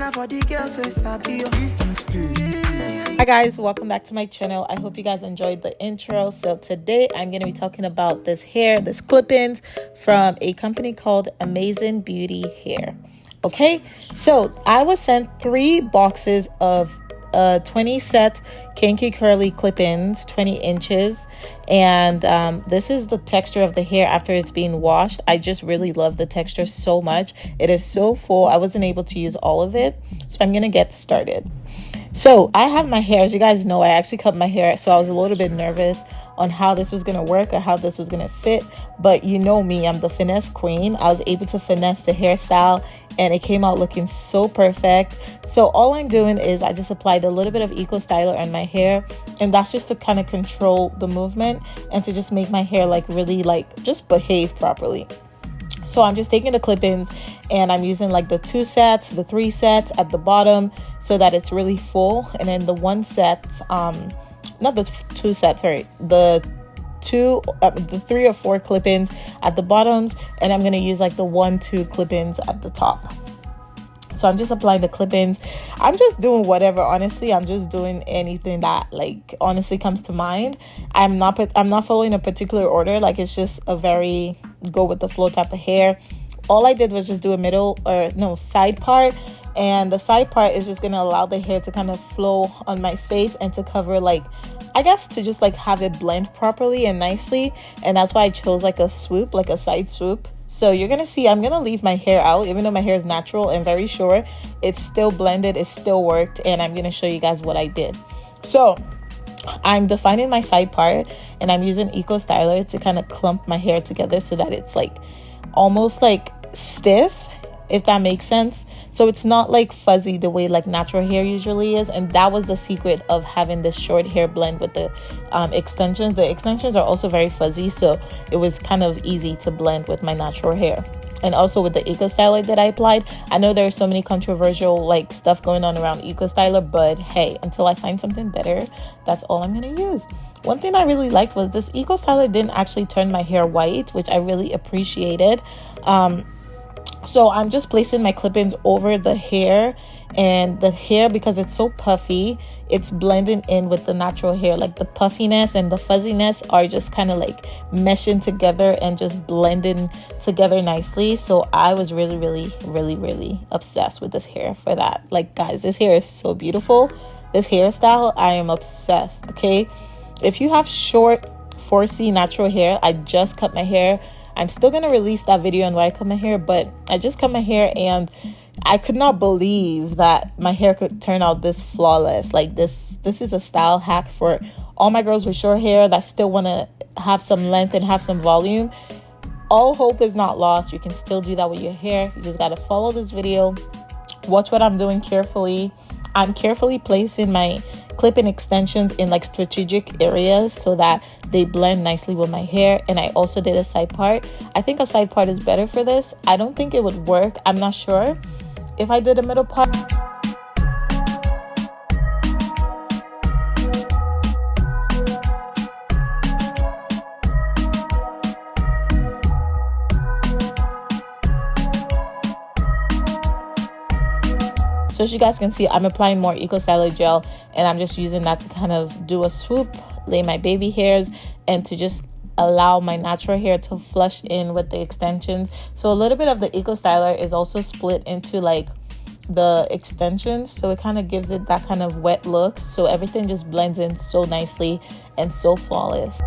Hi guys, welcome back to my channel. I hope you guys enjoyed the intro. So today I'm going to be talking about this clip-ins from a company called Amazing Beauty Hair. Okay, so I was sent 3 boxes of 20 set Kinky curly clip-ins, 20 inches, and this is the texture of the hair after it's being washed. I just really love the texture so much. It is so full. I wasn't able to use all of it, so I'm gonna get started. So I have my hair, as you guys know, I actually cut my hair, so I was a little bit nervous on how this was going to work or how this was going to fit. But you know me, I'm the finesse queen. I was able to finesse the hairstyle and it came out looking so perfect. So all I'm doing is I just applied a little bit of Eco Styler on my hair, and that's just to kind of control the movement and to just make my hair really just behave properly. So I'm just taking the clip-ins and I'm using like the 2 sets, the 3 sets at the bottom so that it's really full. And then the 1 set, not the 2 sets, sorry, the 3 or 4 clip-ins at the bottoms. And I'm going to use like the 1-2 clip-ins at the top. So I'm just applying the clip-ins. I'm just doing whatever, honestly. I'm just doing anything that honestly comes to mind. I'm not following a particular order. It's just a very go with the flow type of hair. All I did was just do a side part, and the side part is just going to allow the hair to kind of flow on my face and to cover I guess to just have it blend properly and nicely. And that's why I chose a swoop, a side swoop. So you're going to see I'm going to leave my hair out, even though my hair is natural and very short. It's still blended. It still worked. And I'm going to show you guys what I did. So I'm defining my side part and I'm using Eco Styler to kind of clump my hair together so that it's almost stiff, if that makes sense. So it's not fuzzy the way natural hair usually is. And that was the secret of having this short hair blend with the extensions. The extensions are also very fuzzy, so it was kind of easy to blend with my natural hair. And also with the Eco Styler that I applied, I know there's so many controversial stuff going on around Eco Styler, but hey, until I find something better, that's all I'm gonna use. One thing I really liked was this Eco Styler didn't actually turn my hair white, which I really appreciated. So I'm just placing my clip-ins over the hair, and the hair, because it's so puffy, it's blending in with the natural hair. The puffiness and the fuzziness are just kind of meshing together and just blending together nicely. So I was really, really, really, really obsessed with this hair for that. Guys, this hair is so beautiful. This hairstyle, I am obsessed. Okay, if you have short 4C natural hair, I just cut my hair. I'm still going to release that video on why I cut my hair, but I just cut my hair and I could not believe that my hair could turn out this flawless. This is a style hack for all my girls with short hair that still want to have some length and have some volume. All hope is not lost. You can still do that with your hair. You just got to follow this video. Watch what I'm doing carefully. I'm carefully placing my clip-in extensions in strategic areas so that they blend nicely with my hair. And I also did a side part. I think a side part is better for this. I don't think it would work. I'm not sure if I did a middle part. So as you guys can see, I'm applying more Eco Styler gel, and I'm just using that to kind of do a swoop, lay my baby hairs, and to just allow my natural hair to flush in with the extensions. So a little bit of the Eco Styler is also split into the extensions, so it kind of gives it that kind of wet look. So everything just blends in so nicely and so flawless.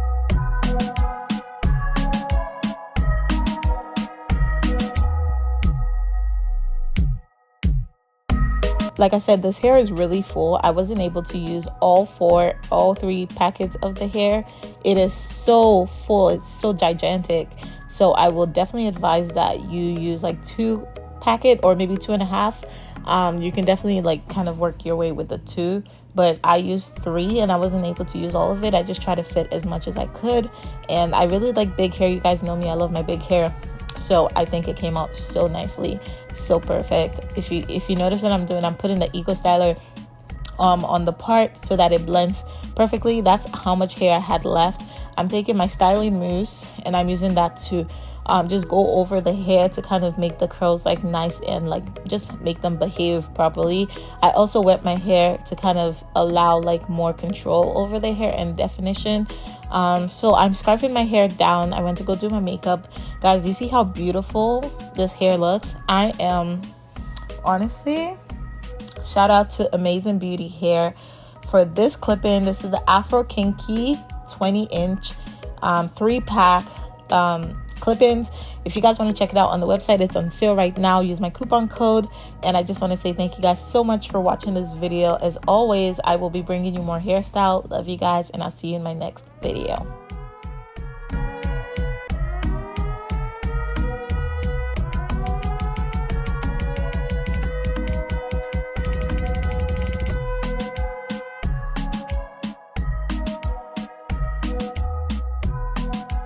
Like I said, this hair is really full. I wasn't able to use all 3 packets of the hair. It is so full. It's so gigantic. So I will definitely advise that you use 2 packet or maybe 2.5. You can definitely kind of work your way with the 2. But I used 3 and I wasn't able to use all of it. I just tried to fit as much as I could. And I really like big hair. You guys know me. I love my big hair. So I think it came out so nicely, so perfect. If you notice what I'm doing, I'm putting the Eco Styler on the part so that it blends perfectly. That's how much hair I had left. I'm taking my styling mousse and I'm using that to just go over the hair to kind of make the curls like nice and like just make them behave properly. I also wet my hair to kind of allow like more control over the hair and definition. So I'm scarfing my hair down. I went to go do my makeup. Guys, you see how beautiful this hair looks? I am honestly, shout out to Amazing Beauty Hair for this clip-in. This is the AFRO Kinky 20-inch 3-pack clip-ins. If you guys want to check it out on the website, it's on sale right now. Use my coupon code. And I just want to say thank you guys so much for watching this video. As always, I will be bringing you more hairstyle. Love you guys, and I'll see you in my next video.